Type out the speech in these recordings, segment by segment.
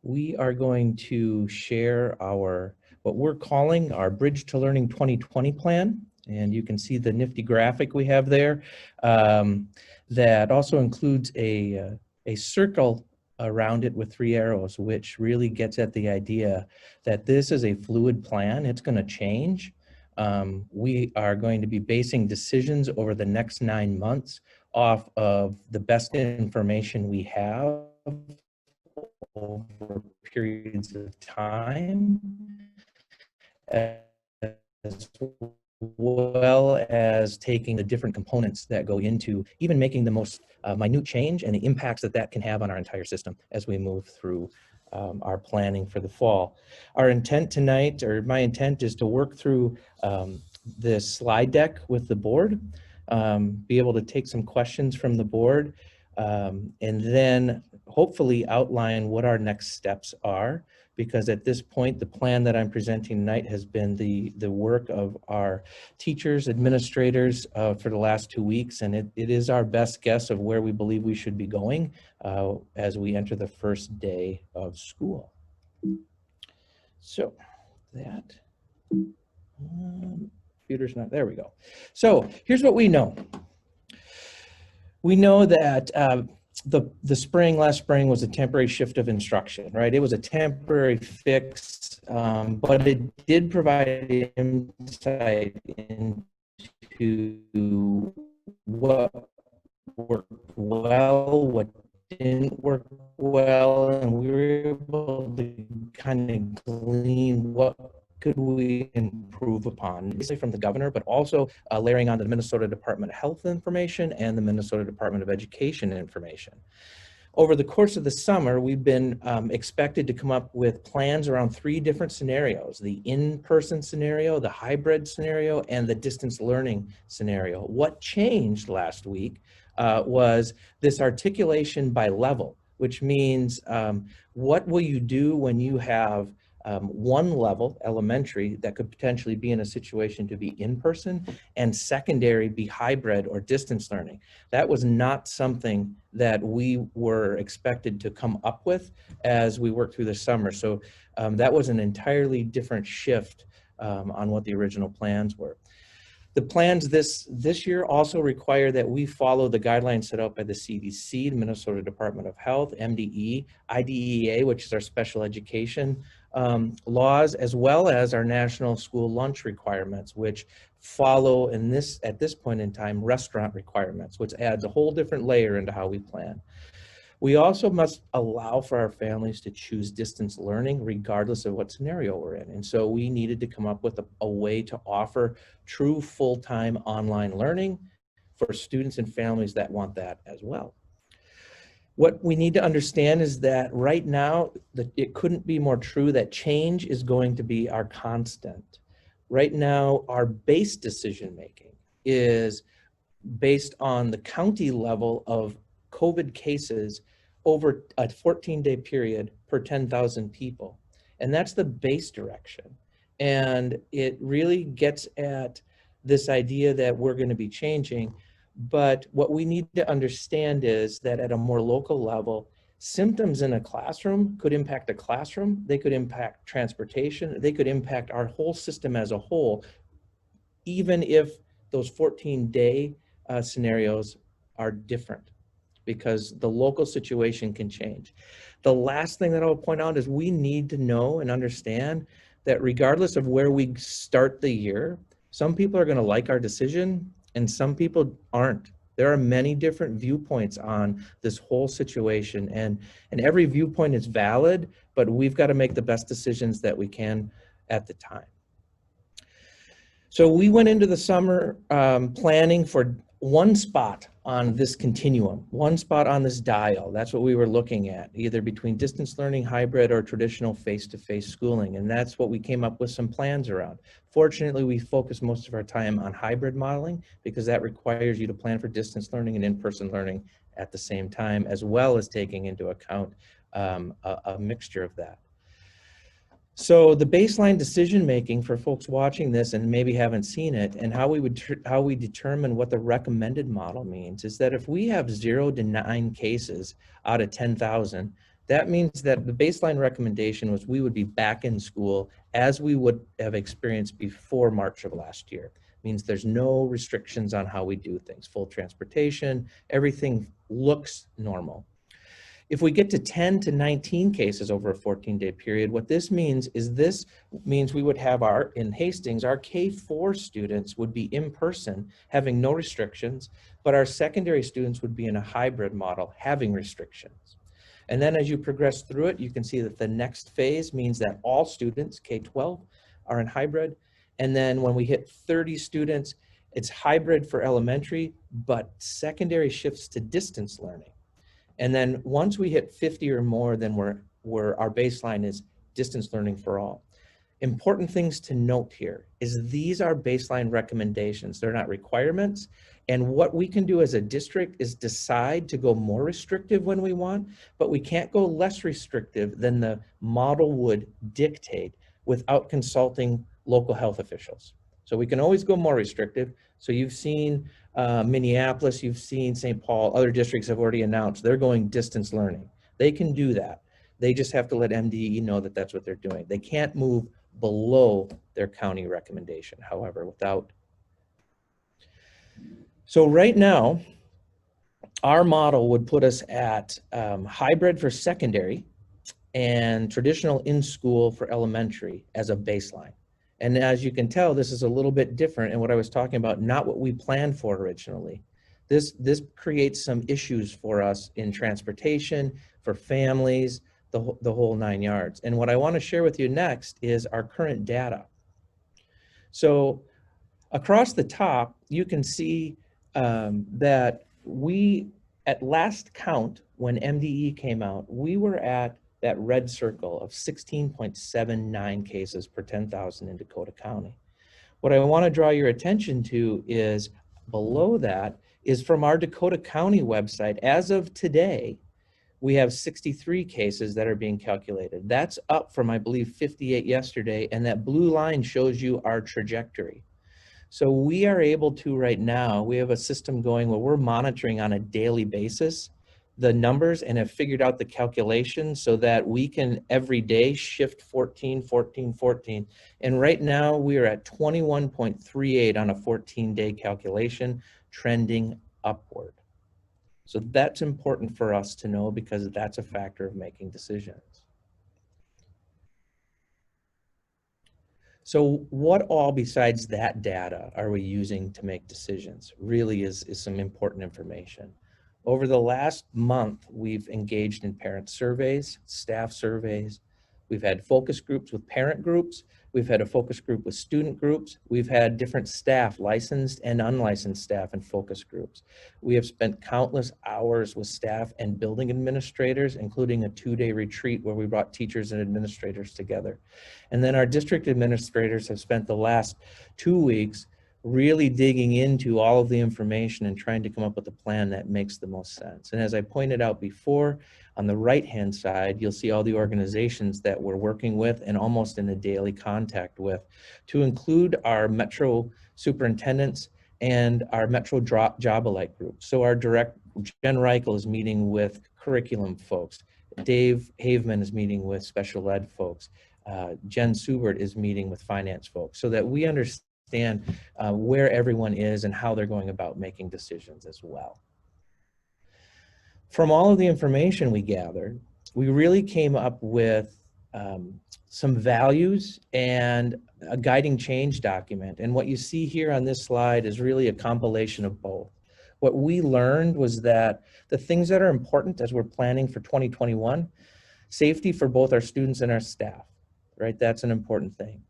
we are going to share what we're calling our Bridge to Learning 2020 plan. And you can see the nifty graphic we have there that also includes a circle around it with 3 arrows, which really gets at the idea that this is a fluid plan. It's going to change. We are going to be basing decisions over the next 9 months off of the best information we have over periods of time, as well as taking the different components that go into even making the most minute change and the impacts that that can have on our entire system as we move through our planning for the fall. Our intent tonight, or my intent, is to work through this slide deck with the board, be able to take some questions from the board, and then hopefully outline what our next steps are, because at this point, the plan that I'm presenting tonight has been the work of our teachers, administrators for the last 2 weeks, and it is our best guess of where we believe we should be going as we enter the first day of school. So that, computer's not, there we go. So here's what we know. We know that last spring was a temporary shift of instruction, right? It was a temporary fix, but it did provide insight into what worked well, what didn't work well, and we were able to kind of glean what could we improve upon, basically from the governor, but also layering on the Minnesota Department of Health information and the Minnesota Department of Education information. Over the course of the summer, we've been expected to come up with plans around 3 different scenarios: the in-person scenario, the hybrid scenario, and the distance learning scenario. What changed last week was this articulation by level, which means what will you do when you have one level, elementary, that could potentially be in a situation to be in person, and secondary be hybrid or distance learning. That was not something that we were expected to come up with as we worked through the summer. So that was an entirely different shift on what the original plans were. The plans this year also require that we follow the guidelines set out by the CDC, the Minnesota Department of Health, MDE, IDEA, which is our special education laws, as well as our national school lunch requirements, which follow at this point in time, restaurant requirements, which adds a whole different layer into how we plan. We also must allow for our families to choose distance learning regardless of what scenario we're in. And so we needed to come up with a way to offer true full-time online learning for students and families that want that as well. What we need to understand is that right now, it couldn't be more true that change is going to be our constant. Right now, our base decision-making is based on the county level of COVID cases over a 14-day period per 10,000 people. And that's the base direction. And it really gets at this idea that we're going to be changing. But what we need to understand is that at a more local level, symptoms in a classroom could impact a classroom, they could impact transportation, they could impact our whole system as a whole, even if those 14-day scenarios are different, because the local situation can change. The last thing that I'll point out is we need to know and understand that regardless of where we start the year, some people are going to like our decision and some people aren't. There are many different viewpoints on this whole situation, and every viewpoint is valid, but we've got to make the best decisions that we can at the time. So we went into the summer planning for one spot on this continuum, one spot on this dial. That's what we were looking at, either between distance learning, hybrid, or traditional face-to-face schooling. And that's what we came up with some plans around. Fortunately, we focused most of our time on hybrid modeling because that requires you to plan for distance learning and in-person learning at the same time, as well as taking into account a mixture of that. So the baseline decision-making for folks watching this and maybe haven't seen it, and how we determine what the recommended model means, is that if we have 0 to 9 cases out of 10,000, That means that the baseline recommendation was we would be back in school as we would have experienced before March of last year. It means there's no restrictions on how we do things, full transportation, everything looks normal. If we get to 10 to 19 cases over a 14-day period, what this means is we would have in Hastings, our K-4 students would be in person, having no restrictions, but our secondary students would be in a hybrid model, having restrictions. And then as you progress through it, you can see that the next phase means that all students, K-12, are in hybrid. And then when we hit 30 students, it's hybrid for elementary, but secondary shifts to distance learning. And then once we hit 50 or more, then our baseline is distance learning for all. Important things to note here is these are baseline recommendations. They're not requirements. And what we can do as a district is decide to go more restrictive when we want, but we can't go less restrictive than the model would dictate without consulting local health officials. So we can always go more restrictive. So you've seen Minneapolis, you've seen St. Paul, other districts have already announced they're going distance learning. They can do that. They just have to let MDE know that that's what they're doing. They can't move below their county recommendation, however, without. So right now, our model would put us at hybrid for secondary and traditional in-school for elementary as a baseline. And as you can tell, this is a little bit different. And what I was talking about, not what we planned for originally. This creates some issues for us in transportation, for families, the whole 9 yards. And what I want to share with you next is our current data. So across the top, you can see that at last count, when MDE came out, we were at that red circle of 16.79 cases per 10,000 in Dakota County. What I want to draw your attention to is below that is from our Dakota County website. As of today, we have 63 cases that are being calculated. That's up from, I believe, 58 yesterday, and that blue line shows you our trajectory. So we are able to right now, we have a system going where we're monitoring on a daily basis the numbers and have figured out the calculation so that we can every day shift 14, 14, 14. And right now we are at 21.38 on a 14-day calculation, trending upward. So that's important for us to know because that's a factor of making decisions. So what all besides that data are we using to make decisions? Really is some important information. Over the last month, we've engaged in parent surveys, staff surveys. We've had focus groups with parent groups. We've had a focus group with student groups. We've had different staff, licensed and unlicensed staff in focus groups. We have spent countless hours with staff and building administrators, including a 2-day retreat where we brought teachers and administrators together. And then our district administrators have spent the last 2 weeks really digging into all of the information and trying to come up with a plan that makes the most sense. And as I pointed out before, on the right-hand side, you'll see all the organizations that we're working with and almost in a daily contact with, to include our Metro superintendents and our Metro Job Alike group. So our direct, Jen Reichel is meeting with curriculum folks. Dave Haveman is meeting with special ed folks. Jen Subert is meeting with finance folks so that we understand where everyone is and how they're going about making decisions as well. From all of the information we gathered, we really came up with some values and a guiding change document. And what you see here on this slide is really a compilation of both. What we learned was that the things that are important as we're planning for 2021, safety for both our students and our staff, right? That's an important thing.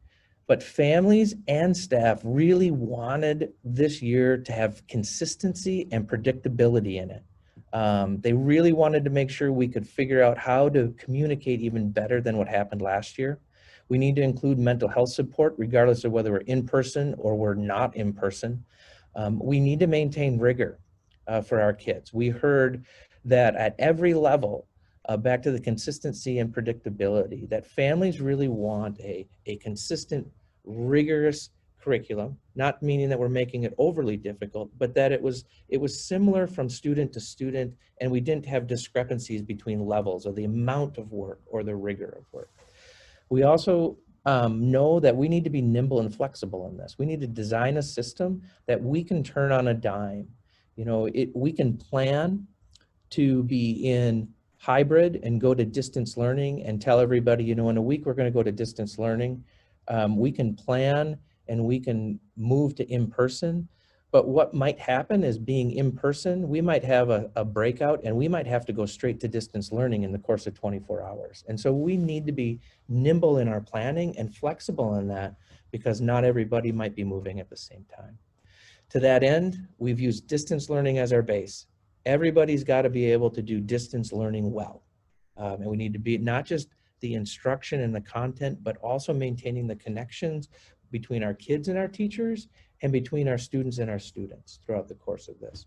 But families and staff really wanted this year to have consistency and predictability in it. They really wanted to make sure we could figure out how to communicate even better than what happened last year. We need to include mental health support, regardless of whether we're in person or we're not in person. We need to maintain rigor for our kids. We heard that at every level, back to the consistency and predictability, that families really want a consistent, rigorous curriculum, not meaning that we're making it overly difficult, but that it was similar from student to student, and we didn't have discrepancies between levels or the amount of work or the rigor of work. We also know that we need to be nimble and flexible in this. We need to design a system that we can turn on a dime. You know, we can plan to be in hybrid and go to distance learning and tell everybody, you know, in a week we're going to go to distance learning. We can plan and we can move to in-person. But what might happen is, being in person, we might have a breakout and we might have to go straight to distance learning in the course of 24 hours. And so we need to be nimble in our planning and flexible in that, because not everybody might be moving at the same time. To that end, we've used distance learning as our base. Everybody's got to be able to do distance learning well. And we need to be not just the instruction and the content, but also maintaining the connections between our kids and our teachers, and between our students and our students throughout the course of this,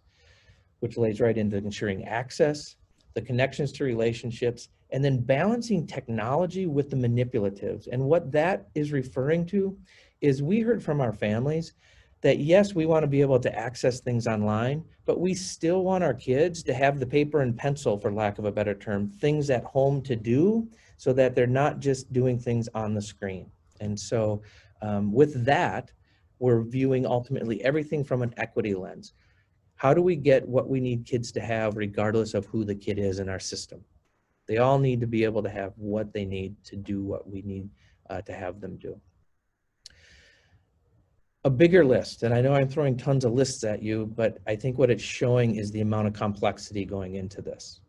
which lays right into ensuring access, the connections to relationships, and then balancing technology with the manipulatives. And what that is referring to is, we heard from our families that yes, we want to be able to access things online, but we still want our kids to have the paper and pencil, for lack of a better term, things at home to do, so that they're not just doing things on the screen. And so with that, we're viewing ultimately everything from an equity lens. How do we get what we need kids to have regardless of who the kid is in our system? They all need to be able to have what they need to do what we need to have them do. A bigger list, and I know I'm throwing tons of lists at you, but I think what it's showing is the amount of complexity going into this.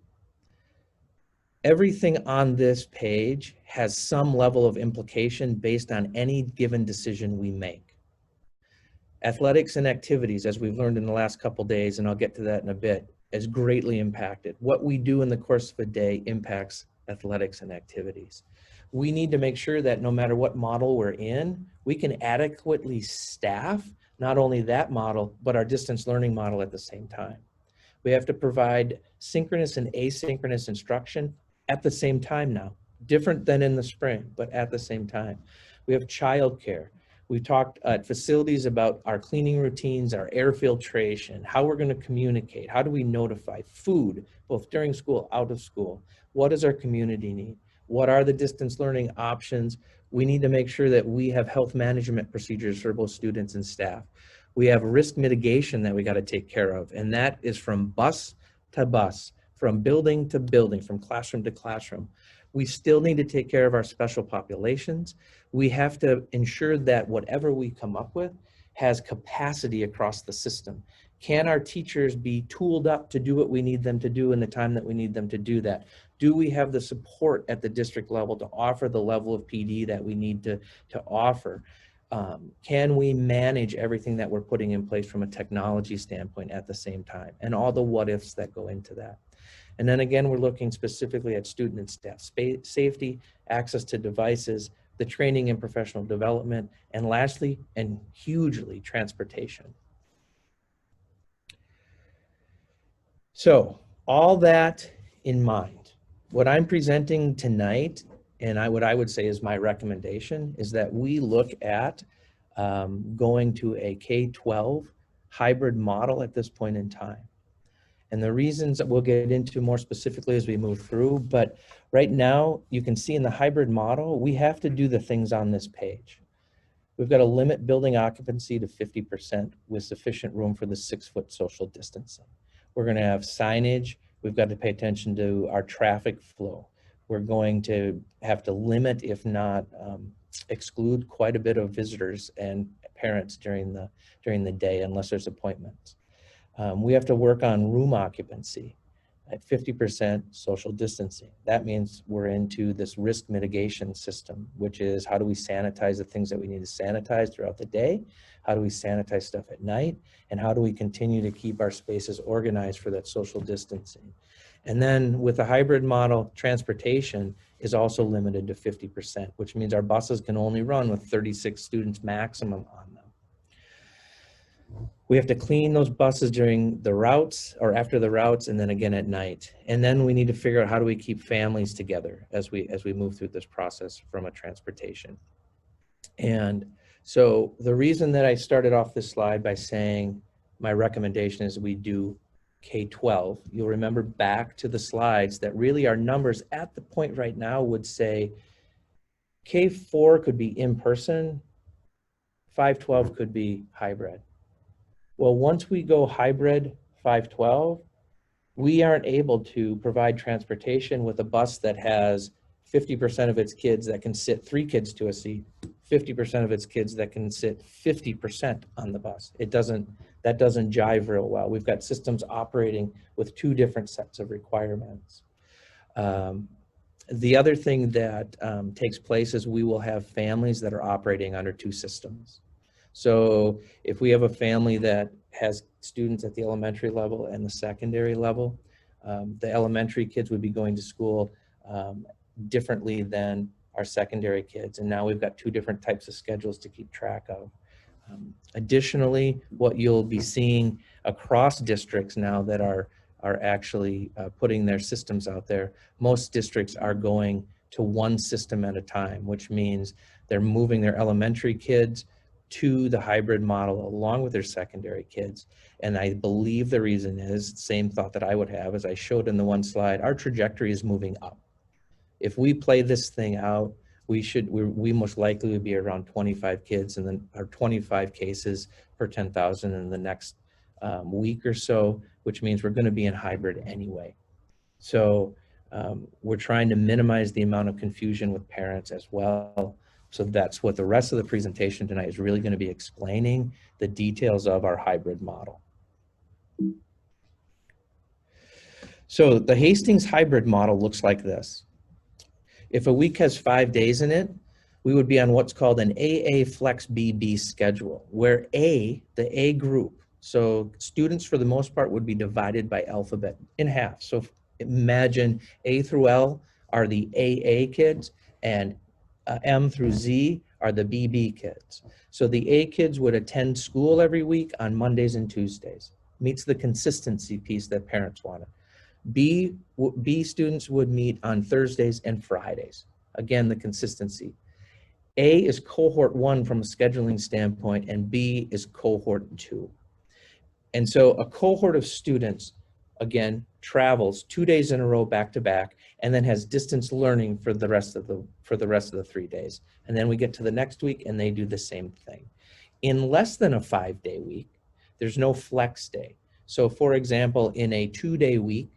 Everything on this page has some level of implication based on any given decision we make. Athletics and activities, as we've learned in the last couple days, and I'll get to that in a bit, is greatly impacted. What we do in the course of a day impacts athletics and activities. We need to make sure that no matter what model we're in, we can adequately staff not only that model, but our distance learning model at the same time. We have to provide synchronous and asynchronous instruction at the same time now, different than in the spring, but at the same time. We have childcare. We've talked at facilities about our cleaning routines, our air filtration, how we're going to communicate, how do we notify, food, both during school, out of school. What does our community need? What are the distance learning options? We need to make sure that we have health management procedures for both students and staff. We have risk mitigation that we got to take care of, and that is from bus to bus, from building to building, from classroom to classroom. We still need to take care of our special populations. We have to ensure that whatever we come up with has capacity across the system. Can our teachers be tooled up to do what we need them to do in the time that we need them to do that? Do we have the support at the district level to offer the level of PD that we need to offer? Can we manage everything that we're putting in place from a technology standpoint at the same time? And all the what ifs that go into that. And then again, we're looking specifically at student and staff safety, access to devices, the training and professional development, and lastly, and hugely, transportation. So all that in mind, what I'm presenting tonight, and what I would say is my recommendation, is that we look at going to a K-12 hybrid model at this point in time. And the reasons that we'll get into more specifically as we move through, but right now you can see in the hybrid model, we have to do the things on this page. We've got to limit building occupancy to 50% with sufficient room for the 6-foot social distancing. We're going to have signage. We've got to pay attention to our traffic flow. We're going to have to limit, if not exclude, quite a bit of visitors and parents during the day unless there's appointments. We have to work on room occupancy at 50% social distancing. That means we're into this risk mitigation system, which is how do we sanitize the things that we need to sanitize throughout the day? How do we sanitize stuff at night? And how do we continue to keep our spaces organized for that social distancing? And then with the hybrid model, transportation is also limited to 50%, which means our buses can only run with 36 students maximum on them. We have to clean those buses during the routes or after the routes, and then again at night. And then we need to figure out how do we keep families together as we move through this process from a transportation. And So the reason that I started off this slide by saying my recommendation is we do K-12, you'll remember back to the slides that really our numbers at the point right now would say K-4 could be in person, 512 could be hybrid. Well, once we go hybrid 512, we aren't able to provide transportation with a bus that has 50% of its kids that can sit 3 kids to a seat, 50% of its kids that can sit 50% on the bus. That doesn't jive real well. We've got systems operating with 2 different sets of requirements. The other thing that takes place is we will have families that are operating under 2 systems. So if we have a family that has students at the elementary level and the secondary level, the elementary kids would be going to school differently than our secondary kids. And now we've got 2 different types of schedules to keep track of. Additionally, what you'll be seeing across districts now that are actually putting their systems out there, most districts are going to 1 system at a time, which means they're moving their elementary kids to the hybrid model along with their secondary kids. And I believe the reason is, same thought that I would have, as I showed in the one slide, our trajectory is moving up. If we play this thing out, we most likely would be around 25 kids and then or 25 cases per 10,000 in the next week or so, which means we're going to be in hybrid anyway. So we're trying to minimize the amount of confusion with parents as well. So that's what the rest of the presentation tonight is really going to be explaining, the details of our hybrid model. So the Hastings hybrid model looks like this. If a week has 5 days in it, we would be on what's called an AA Flex BB schedule, where the A group, so students for the most part would be divided by alphabet in half. So imagine A through L are the AA kids and M through Z are the BB kids. So the A kids would attend school every week on Mondays and Tuesdays. Meets the consistency piece that parents wanted. B students would meet on Thursdays and Fridays. Again, the consistency. A is cohort 1 from a scheduling standpoint, and B is cohort 2. And so a cohort of students, again, travels 2 days in a row back to back, and then has distance learning for the rest of the 3 days. And then we get to the next week and they do the same thing. In less than a 5-day week, there's no flex day. So for example, in a 2-day week,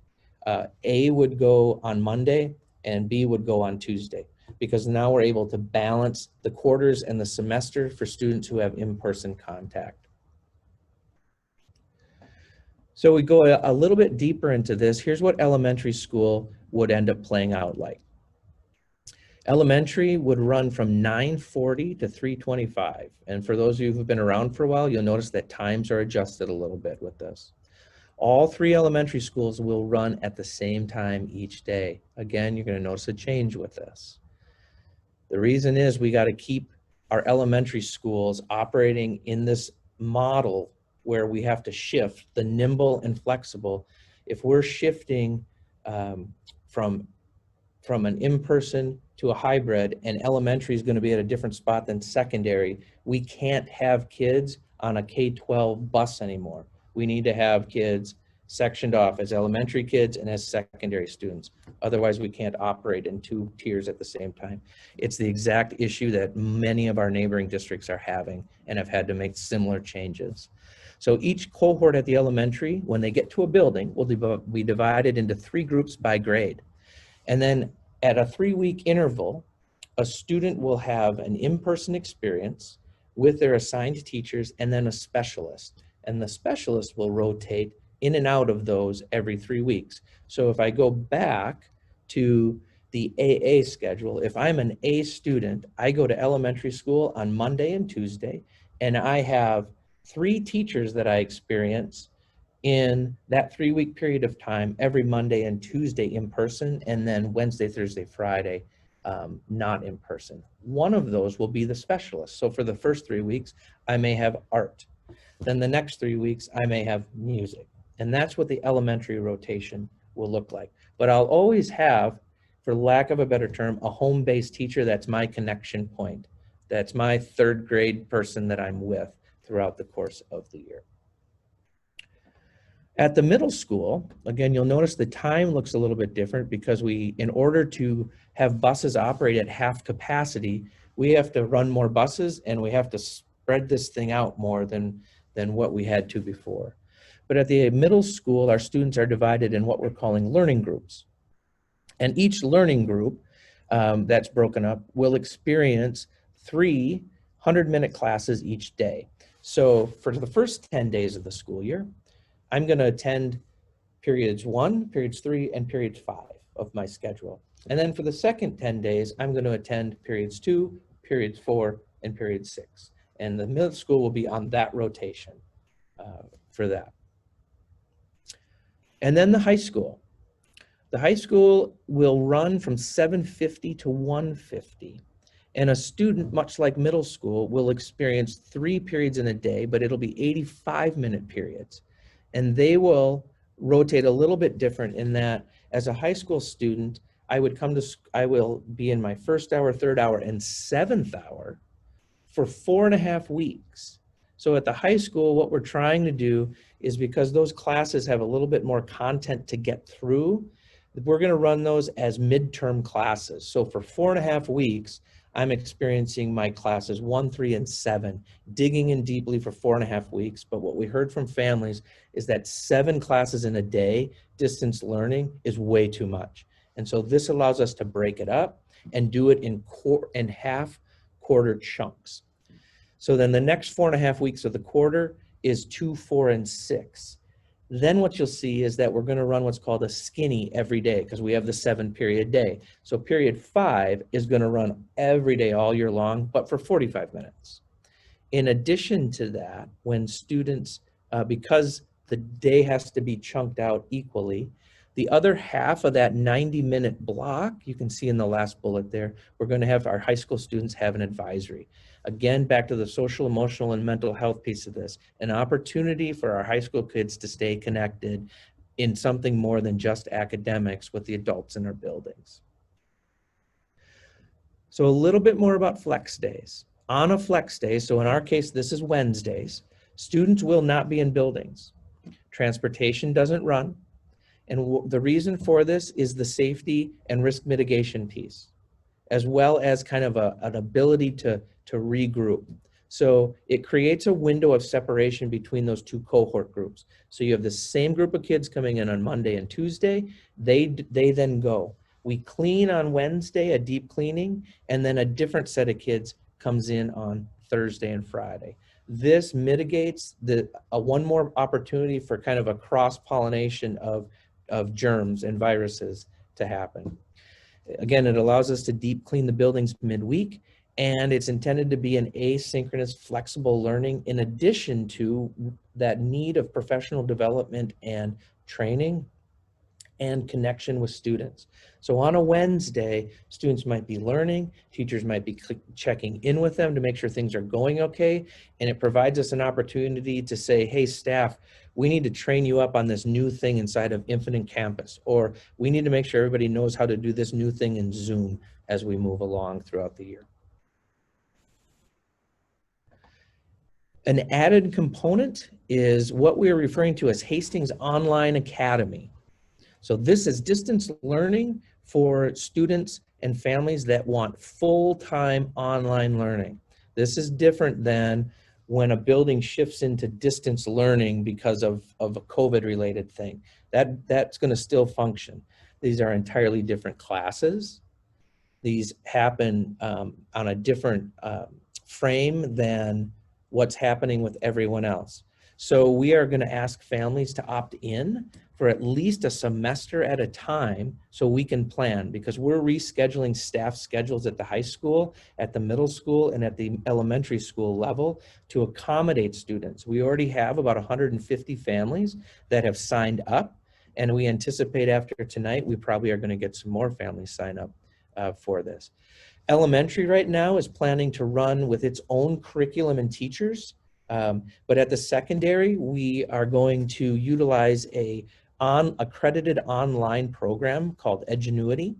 A would go on Monday and B would go on Tuesday, because now we're able to balance the quarters and the semester for students who have in-person contact. So we go a little bit deeper into this. Here's what elementary school would end up playing out like. Elementary would run from 9:40 to 3:25. And for those of you who've been around for a while, you'll notice that times are adjusted a little bit with this. All 3 elementary schools will run at the same time each day. Again, you're going to notice a change with this. The reason is we got to keep our elementary schools operating in this model where we have to shift the nimble and flexible. If we're shifting from an in-person to a hybrid, and elementary is going to be at a different spot than secondary, we can't have kids on a K-12 bus anymore. We need to have kids sectioned off as elementary kids and as secondary students. Otherwise, we can't operate in 2 tiers at the same time. It's the exact issue that many of our neighboring districts are having and have had to make similar changes. So each cohort at the elementary, when they get to a building, will be divided into 3 groups by grade. And then at a 3-week interval, a student will have an in-person experience with their assigned teachers and then a specialist. And the specialist will rotate in and out of those every 3 weeks. So if I go back to the AA schedule, if I'm an A student, I go to elementary school on Monday and Tuesday, and I have 3 teachers that I experience in that 3-week period of time every Monday and Tuesday in person, and then Wednesday, Thursday, Friday, not in person. One of those will be the specialist. So for the first 3 weeks, I may have art. Then the next 3 weeks, I may have music. And that's what the elementary rotation will look like. But I'll always have, for lack of a better term, a home-based teacher that's my connection point That's my third grade person that I'm with throughout the course of the year. At the middle school, again, you'll notice the time looks a little bit different because in order to have buses operate at half capacity, we have to run more buses and we have to spread this thing out more than what we had to before. But at the middle school, our students are divided in what we're calling learning groups. And each learning group that's broken up will experience 3 100-minute classes each day. So for the first 10 days of the school year, I'm going to attend periods 1, periods 3, and periods 5 of my schedule. And then for the second 10 days, I'm going to attend periods 2, periods 4, and period 6. And the middle school will be on that rotation for that. And then the high school. The high school will run from 7:50 to 1:50. And a student, much like middle school, will experience 3 periods in a day, but it'll be 85-minute periods. And they will rotate a little bit different in that as a high school student, I will be in my first hour, third hour, and 7th hour for 4.5 weeks. So at the high school, what we're trying to do is, because those classes have a little bit more content to get through, we're going to run those as midterm classes. So for 4.5 weeks, I'm experiencing my classes 1, 3, and 7, digging in deeply for 4.5 weeks. But what we heard from families is that 7 classes in a day, distance learning, is way too much. And so this allows us to break it up and do it in half quarter chunks. So then the next 4.5 weeks of the quarter is 2, 4, and 6. Then what you'll see is that we're going to run what's called a skinny every day because we have the 7-period day. So period 5 is going to run every day all year long, but for 45 minutes. In addition to that, when students, because the day has to be chunked out equally, the other half of that 90-minute block, you can see in the last bullet there, we're going to have our high school students have an advisory. Again, back to the social, emotional, and mental health piece of this, an opportunity for our high school kids to stay connected in something more than just academics with the adults in our buildings. So a little bit more about flex days. On a flex day, so in our case, this is Wednesdays, students will not be in buildings. Transportation doesn't run. And the reason for this is the safety and risk mitigation piece, as well as kind of an ability to regroup. So it creates a window of separation between those two cohort groups. So you have the same group of kids coming in on Monday and Tuesday, they then go. We clean on Wednesday, a deep cleaning, and then a different set of kids comes in on Thursday and Friday. This mitigates one more opportunity for kind of a cross-pollination of germs and viruses to happen. Again, it allows us to deep clean the buildings midweek, and it's intended to be an asynchronous, flexible learning in addition to that need of professional development and training and connection with students. So on a Wednesday, students might be learning, teachers might be checking in with them to make sure things are going okay, and it provides us an opportunity to say, hey, staff, we need to train you up on this new thing inside of Infinite Campus, or we need to make sure everybody knows how to do this new thing in Zoom as we move along throughout the year. An added component is what we're referring to as Hastings Online Academy. So this is distance learning for students and families that want full-time online learning. This is different than when a building shifts into distance learning because of a COVID-related thing. That's going to still function. These are entirely different classes. These happen on a different frame than what's happening with everyone else. So we are going to ask families to opt in for at least a semester at a time so we can plan, because we're rescheduling staff schedules at the high school, at the middle school, and at the elementary school level to accommodate students. We already have about 150 families that have signed up, and we anticipate after tonight we probably are going to get some more families sign up for this. Elementary right now is planning to run with its own curriculum and teachers. But at the secondary, we are going to utilize a accredited online program called Edgenuity.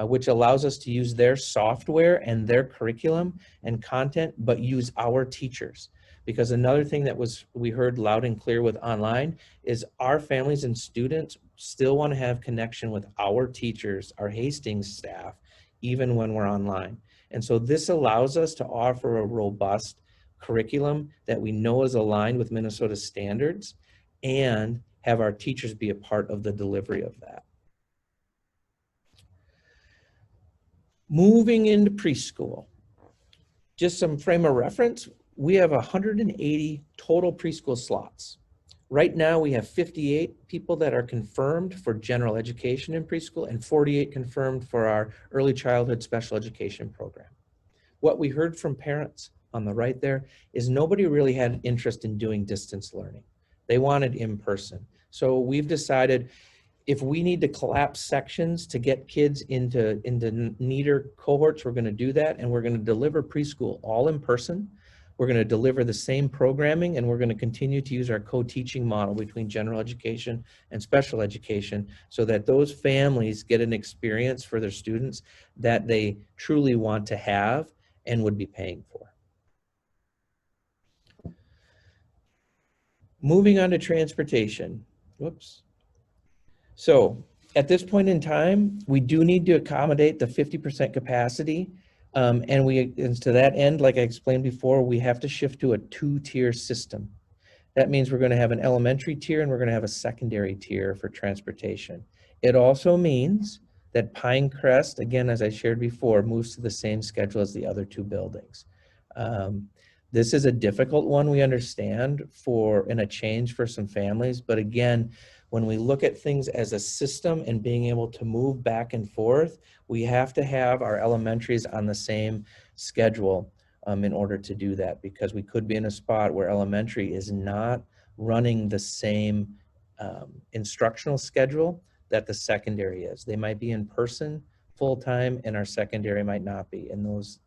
which allows us to use their software and their curriculum and content, but use our teachers. Because another thing that we heard loud and clear with online is our families and students still want to have connection with our teachers, our Hastings staff, even when we're online. And so this allows us to offer a robust curriculum that we know is aligned with Minnesota standards and have our teachers be a part of the delivery of that. Moving into preschool, just some frame of reference, we have 180 total preschool slots. Right now we have 58 people that are confirmed for general education in preschool and 48 confirmed for our early childhood special education program. What we heard from parents on the right there is nobody really had interest in doing distance learning. They wanted in person. So we've decided if we need to collapse sections to get kids into neater cohorts, we're going to do that, and we're going to deliver preschool all in person. We're going to deliver the same programming, and we're going to continue to use our co-teaching model between general education and special education so that those families get an experience for their students that they truly want to have and would be paying for. Moving on to transportation. Whoops. So at this point in time, we do need to accommodate the 50% capacity. And to that end, like I explained before, we have to shift to a 2-tier system. That means we're going to have an elementary tier and we're going to have a secondary tier for transportation. It also means that Pinecrest, again, as I shared before, moves to the same schedule as the other 2 buildings. This is a difficult one, we understand, and a change for some families. But again, when we look at things as a system and being able to move back and forth, we have to have our elementaries on the same schedule in order to do that, because we could be in a spot where elementary is not running the same instructional schedule that the secondary is. They might be in person full-time and our secondary might not be, and those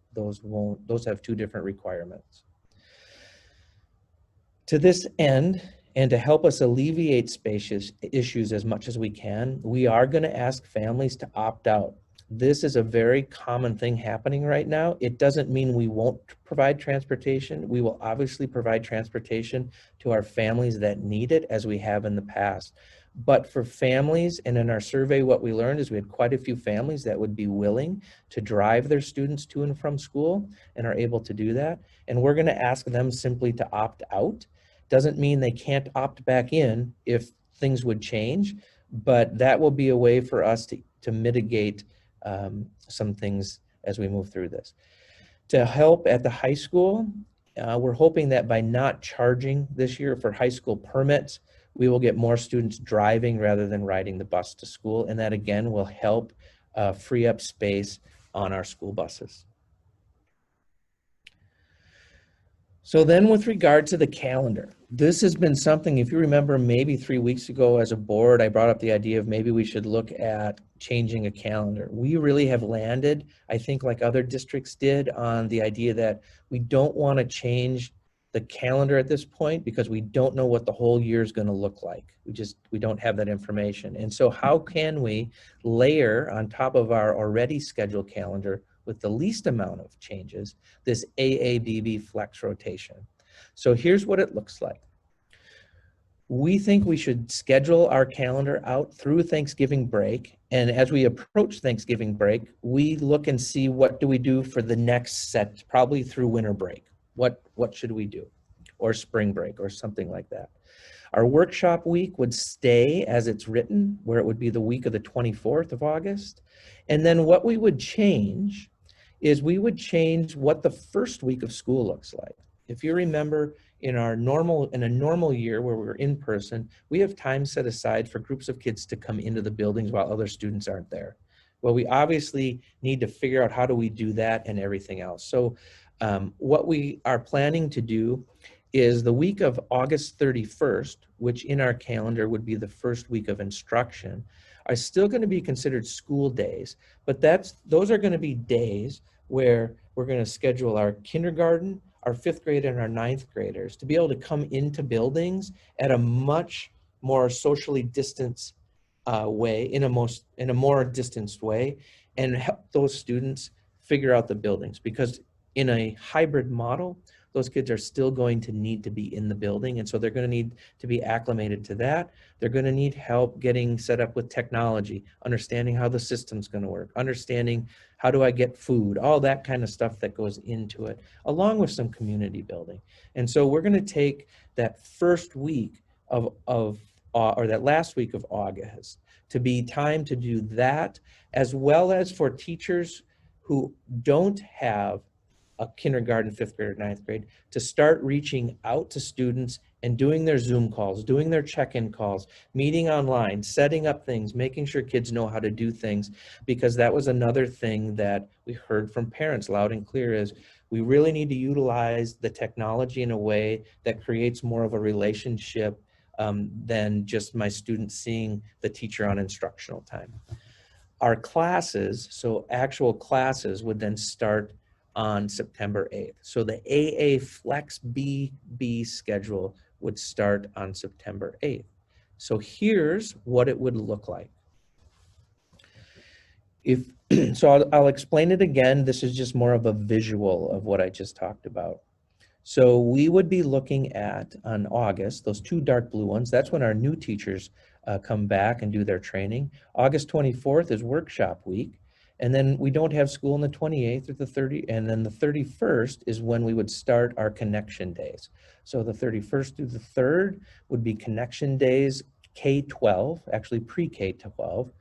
have 2 different requirements. To this end, and to help us alleviate space issues as much as we can, we are going to ask families to opt out. This is a very common thing happening right now. It doesn't mean we won't provide transportation. We will obviously provide transportation to our families that need it, as we have in the past. But for families, and in our survey, what we learned is we had quite a few families that would be willing to drive their students to and from school and are able to do that. And we're going to ask them simply to opt out. Doesn't mean they can't opt back in if things would change, but that will be a way for us to mitigate some things as we move through this. To help at the high school, we're hoping that by not charging this year for high school permits, we will get more students driving rather than riding the bus to school. And that again will help free up space on our school buses. So then with regard to the calendar, this has been something, if you remember, maybe 3 weeks ago as a board, I brought up the idea of maybe we should look at changing a calendar. We really have landed, I think like other districts did, on the idea that we don't want to change the calendar at this point because we don't know what the whole year is going to look like. We don't have that information. And so how can we layer on top of our already scheduled calendar with the least amount of changes, this AABB flex rotation? So here's what it looks like. We think we should schedule our calendar out through Thanksgiving break. And as we approach Thanksgiving break, we look and see what do we do for the next set, probably through winter break. What should we do? Or spring break or something like that. Our workshop week would stay as it's written, where it would be the week of the 24th of August. And then what we would change is we would change what the first week of school looks like. If you remember, in a normal year where we're in person, we have time set aside for groups of kids to come into the buildings while other students aren't there. Well, we obviously need to figure out how do we do that and everything else. So what we are planning to do is the week of August 31st, which in our calendar would be the first week of instruction, are still going to be considered school days, but those are going to be days where we're going to schedule our kindergarten, our 5th grade, and our 9th graders to be able to come into buildings at a much more socially distanced way, in a more distanced way, and help those students figure out the buildings, because in a hybrid model, those kids are still going to need to be in the building. And so they're going to need to be acclimated to that. They're going to need help getting set up with technology, understanding how the system's going to work, understanding how do I get food, all that kind of stuff that goes into it, along with some community building. And so we're going to take that first week or that last week of August to be time to do that, as well as for teachers who don't have a kindergarten, fifth grade, or ninth grade, to start reaching out to students and doing their Zoom calls, doing their check-in calls, meeting online, setting up things, making sure kids know how to do things, because that was another thing that we heard from parents loud and clear is we really need to utilize the technology in a way that creates more of a relationship than just my students seeing the teacher on instructional time. Our classes, so actual classes, would then start on September 8th. So the AA Flex BB schedule would start on September 8th. So here's what it would look like. So I'll explain it again. This is just more of a visual of what I just talked about. So we would be looking at, on August, those two dark blue ones, that's when our new teachers come back and do their training. August 24th is workshop week. And then we don't have school on the 28th or the 30th, and then the 31st is when we would start our connection days. So the 31st through the 3rd would be connection days, K-12, actually pre-K-12.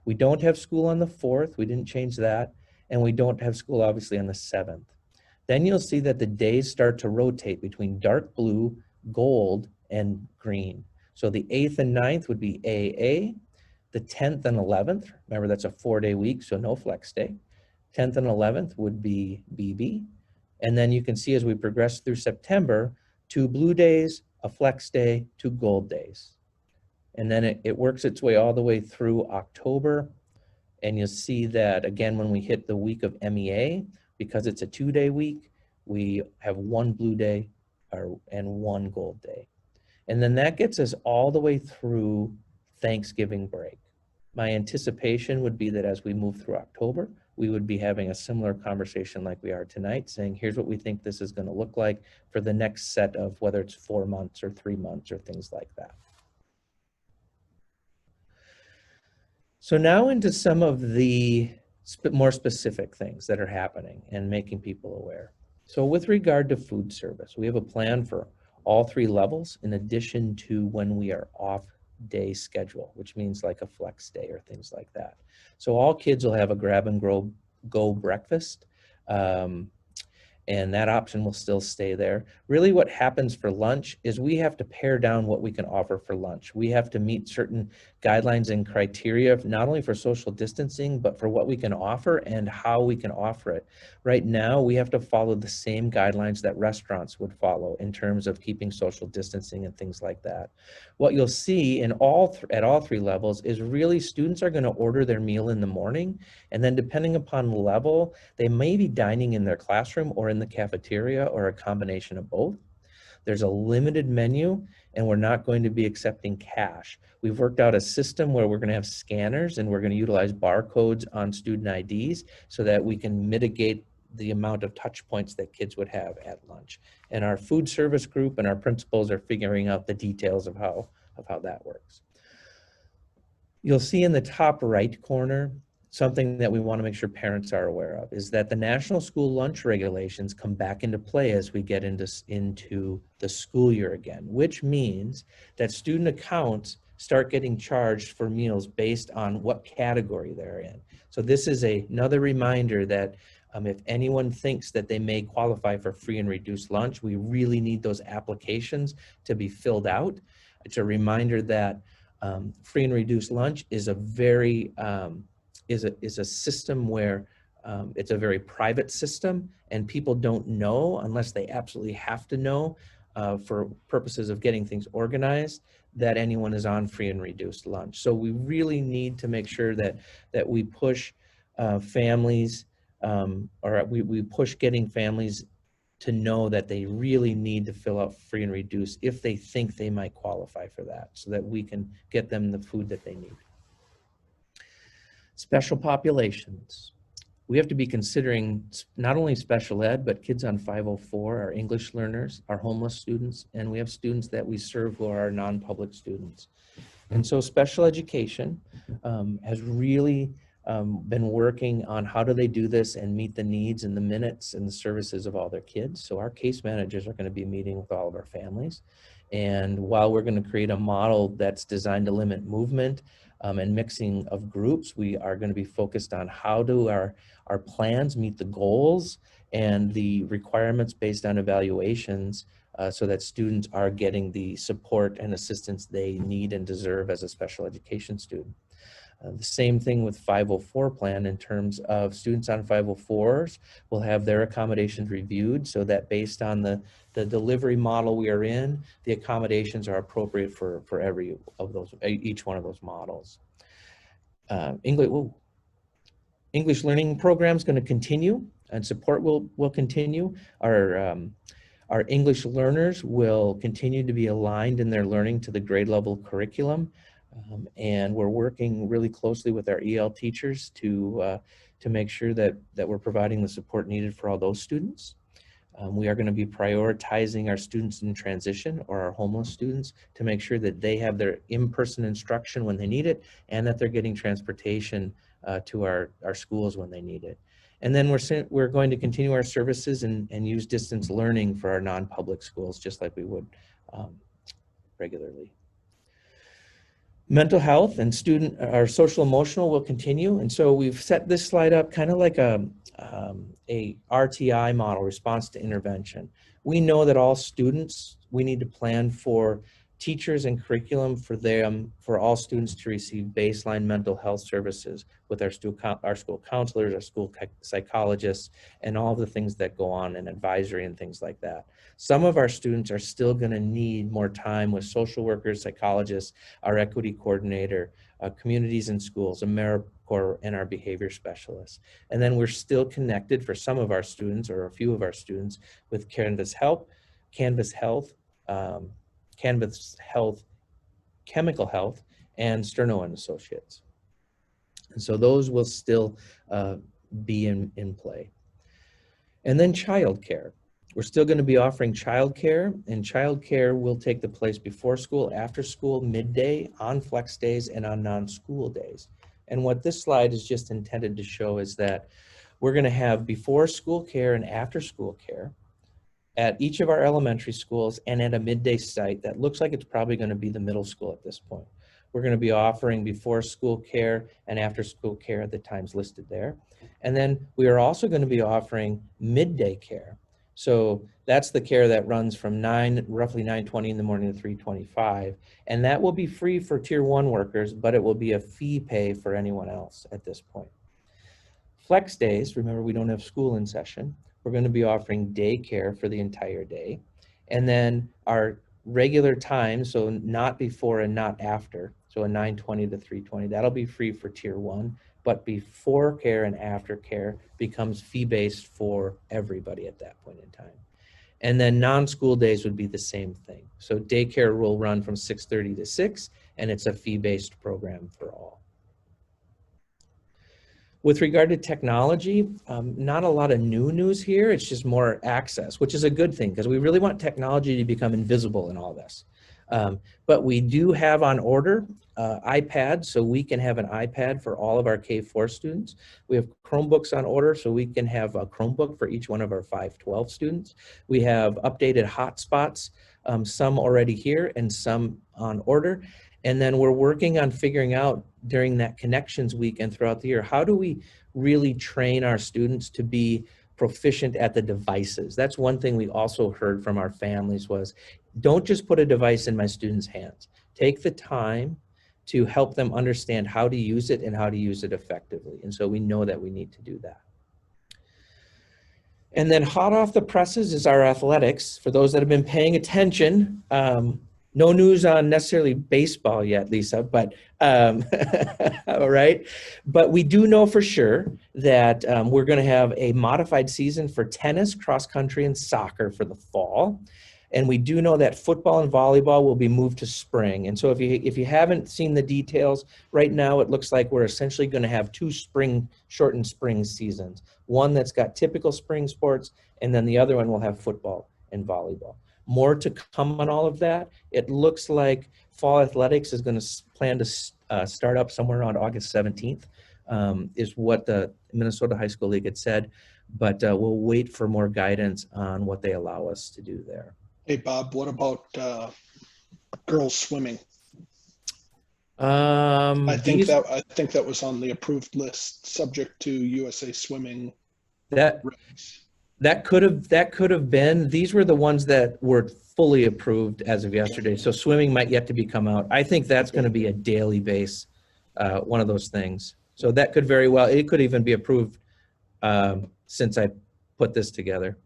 We don't have school on the 4th, we didn't change that, and we don't have school obviously on the 7th. Then you'll see that the days start to rotate between dark blue, gold, and green. So the 8th and 9th would be AA, the 10th and 11th, remember that's a 4-day week, so no flex day. 10th and 11th would be BB. And then you can see as we progress through September, 2 blue days, a flex day, 2 gold days. And then it works its way all the way through October. And you'll see that again, when we hit the week of MEA, because it's a 2-day week, we have 1 blue day and 1 gold day. And then that gets us all the way through Thanksgiving break. My anticipation would be that as we move through October, we would be having a similar conversation like we are tonight, saying, here's what we think this is going to look like for the next set of, whether it's 4 months or 3 months or things like that. So now into some of the more specific things that are happening and making people aware. So with regard to food service, we have a plan for all 3 levels in addition to when we are off day schedule, which means like a flex day or things like that. So all kids will have a grab and go breakfast. And that option will still stay there. Really what happens for lunch is we have to pare down what we can offer for lunch. We have to meet certain guidelines and criteria, not only for social distancing, but for what we can offer and how we can offer it. Right now, we have to follow the same guidelines that restaurants would follow in terms of keeping social distancing and things like that. What you'll see at all 3 levels is really students are going to order their meal in the morning, and then depending upon the level, they may be dining in their classroom or in the cafeteria or a combination of both. There's a limited menu, and we're not going to be accepting cash. We've worked out a system where we're going to have scanners and we're going to utilize barcodes on student IDs so that we can mitigate the amount of touch points that kids would have at lunch. And our food service group and our principals are figuring out the details of how that works. You'll see in the top right corner, something that we want to make sure parents are aware of is that the national school lunch regulations come back into play as we get into the school year again, which means that student accounts start getting charged for meals based on what category they're in. So this is another reminder that if anyone thinks that they may qualify for free and reduced lunch, we really need those applications to be filled out. It's a reminder that free and reduced lunch is a very is a system where it's a very private system, and people don't know unless they absolutely have to know for purposes of getting things organized that anyone is on free and reduced lunch. So we really need to make sure that we push families or we push getting families to know that they really need to fill out free and reduced if they think they might qualify for that, so that we can get them the food that they need. Special populations. We have to be considering not only special ed, but kids on 504, our English learners, our homeless students, and we have students that we serve who are our non-public students. And so special education has really been working on how do they do this and meet the needs and the minutes and the services of all their kids. So our case managers are going to be meeting with all of our families. And while we're going to create a model that's designed to limit movement and mixing of groups, we are going to be focused on how do our plans meet the goals and the requirements based on evaluations so that students are getting the support and assistance they need and deserve as a special education student. The same thing with 504 plan in terms of students on 504s will have their accommodations reviewed so that based on the delivery model we are in, the accommodations are appropriate for every of those, each one of those models. English learning program is going to continue and support will continue. Our English learners will continue to be aligned in their learning to the grade level curriculum. And we're working really closely with our EL teachers to make sure that we're providing the support needed for all those students. We are going to be prioritizing our students in transition or our homeless students to make sure that they have their in-person instruction when they need it and that they're getting transportation to our schools when they need it. And then we're going to continue our services and use distance learning for our non-public schools just like we would regularly. Mental health and our social emotional will continue. And so we've set this slide up kind of like a RTI model, response to intervention. We know that all students, we need to plan for teachers and curriculum for all students to receive baseline mental health services with our school counselors, our school psychologists, and all the things that go on in advisory and things like that. Some of our students are still going to need more time with social workers, psychologists, our equity coordinator, communities and schools, AmeriCorps, and our behavior specialists. And then we're still connected for some of our students or a few of our students with Canvas Health, Chemical Health, and Sterno and Associates. And so those will still be in play. And then childcare. We're still going to be offering childcare, and childcare will take the place before school, after school, midday, on flex days, and on non-school days. And what this slide is just intended to show is that we're going to have before school care and after school care at each of our elementary schools and at a midday site that looks like it's probably going to be the middle school at this point. We're going to be offering before school care and after school care at the times listed there. And then we are also going to be offering midday care. So that's the care that runs from roughly 9:20 in the morning to 3:25. And that will be free for tier 1 workers, but it will be a fee pay for anyone else at this point. Flex days, remember we don't have school in session. We're going to be offering daycare for the entire day. And then our regular time, so not before and not after, so a 9:20 to 3:20, that'll be free for tier 1, but before care and after care becomes fee-based for everybody at that point in time. And then non-school days would be the same thing. So daycare will run from 6:30 to 6, and it's a fee-based program for all. With regard to technology, not a lot of new news here. It's just more access, which is a good thing because we really want technology to become invisible in all this. But we do have on order iPads, so we can have an iPad for all of our K-4 students. We have Chromebooks on order, so we can have a Chromebook for each one of our 512 students. We have updated hotspots, some already here and some on order. And then we're working on figuring out during that connections week and throughout the year, how do we really train our students to be proficient at the devices? That's one thing we also heard from our families was, don't just put a device in my students' hands. Take the time to help them understand how to use it and how to use it effectively. And so we know that we need to do that. And then hot off the presses is our athletics. For those that have been paying attention, no news on necessarily baseball yet, Lisa, but all right. But we do know for sure that we're going to have a modified season for tennis, cross country, and soccer for the fall. And we do know that football and volleyball will be moved to spring. And so if you haven't seen the details, right now it looks like we're essentially going to have two shortened spring seasons. One that's got typical spring sports, and then the other one will have football and volleyball. More to come on all of that. It looks like fall athletics is going to plan to start up somewhere around August 17th, is what the Minnesota High School League had said. But we'll wait for more guidance on what they allow us to do there. Hey, Bob, what about girls swimming? I think that was on the approved list, subject to USA Swimming. That could have been. These were the ones that were fully approved as of yesterday. So swimming might yet to be come out. I think that's going to be a daily base, one of those things. So that could very well. It could even be approved since I put this together.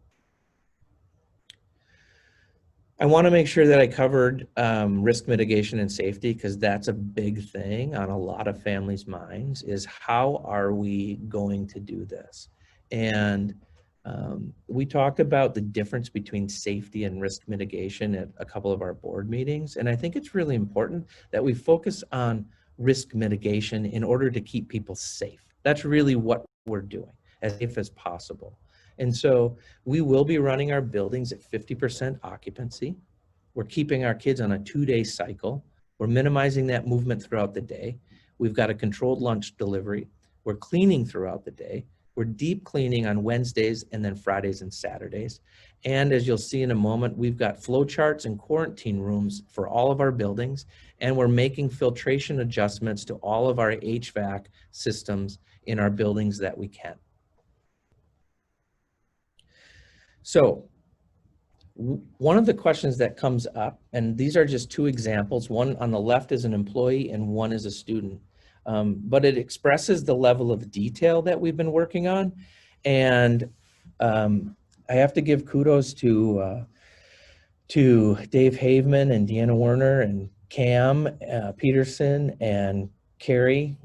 I want to make sure that I covered risk mitigation and safety, because that's a big thing on a lot of families' minds, is how are we going to do this? And we talked about the difference between safety and risk mitigation at a couple of our board meetings. And I think it's really important that we focus on risk mitigation in order to keep people safe. That's really what we're doing, as safe as possible. And so we will be running our buildings at 50% occupancy. We're keeping our kids on a 2-day cycle. We're minimizing that movement throughout the day. We've got a controlled lunch delivery. We're cleaning throughout the day. We're deep cleaning on Wednesdays and then Fridays and Saturdays. And as you'll see in a moment, we've got flow charts and quarantine rooms for all of our buildings. And we're making filtration adjustments to all of our HVAC systems in our buildings that we can. So one of the questions that comes up, and these are just two examples, one on the left is an employee and one is a student, but it expresses the level of detail that we've been working on. And I have to give kudos to Dave Haveman and Deanna Werner and Cam Peterson and Carrie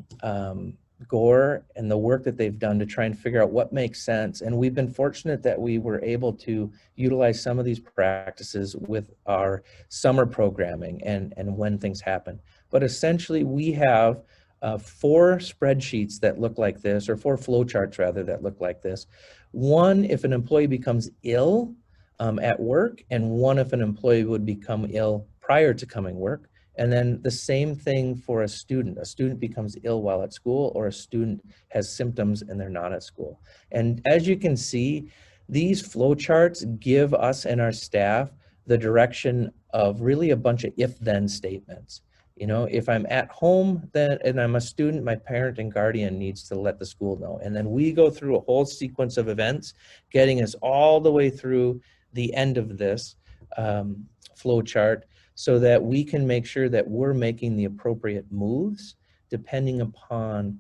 Gore, and the work that they've done to try and figure out what makes sense. And we've been fortunate that we were able to utilize some of these practices with our summer programming and when things happen. But essentially we have 4 spreadsheets that look like this, or 4 flowcharts rather, that look like this. One, if an employee becomes ill at work, and one if an employee would become ill prior to coming work. And then the same thing for a student. A student becomes ill while at school, or a student has symptoms and they're not at school. And as you can see, these flowcharts give us and our staff the direction of really a bunch of if-then statements. You know, if I'm at home and I'm a student, my parent and guardian needs to let the school know. And then we go through a whole sequence of events, getting us all the way through the end of this flowchart, so that we can make sure that we're making the appropriate moves depending upon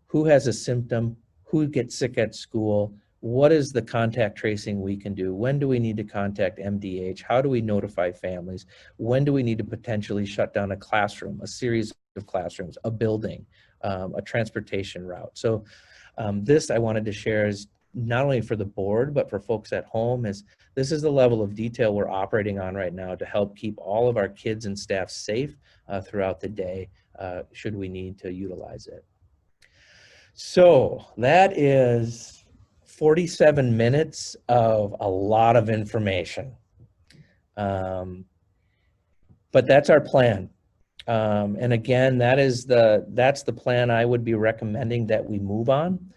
who has a symptom, who gets sick at school, what is the contact tracing we can do, when do we need to contact MDH, how do we notify families, when do we need to potentially shut down a classroom, a series of classrooms, a building, a transportation route. So this I wanted to share is not only for the board, but for folks at home, is this is the level of detail we're operating on right now to help keep all of our kids and staff safe throughout the day, should we need to utilize it. So that is 47 minutes of a lot of information. But that's our plan. And again, that's the plan I would be recommending that we move on.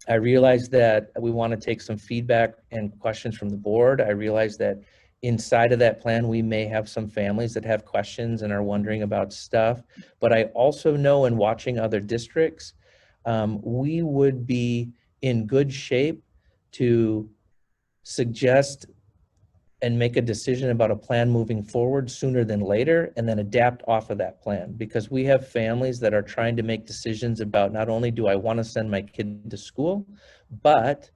I realize that we want to take some feedback and questions from the board. I realize that inside of that plan, we may have some families that have questions and are wondering about stuff. But I also know, in watching other districts, we would be in good shape to suggest and make a decision about a plan moving forward sooner than later, and then adapt off of that plan. Because we have families that are trying to make decisions about, not only do I want to send my kid to school, but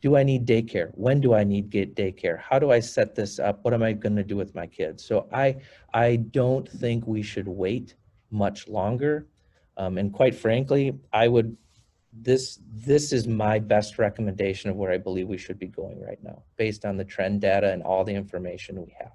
do I need daycare? When do I need daycare? How do I set this up? What am I going to do with my kids? So I don't think we should wait much longer. And quite frankly, I would this is my best recommendation of where I believe we should be going right now, based on the trend data and all the information we have.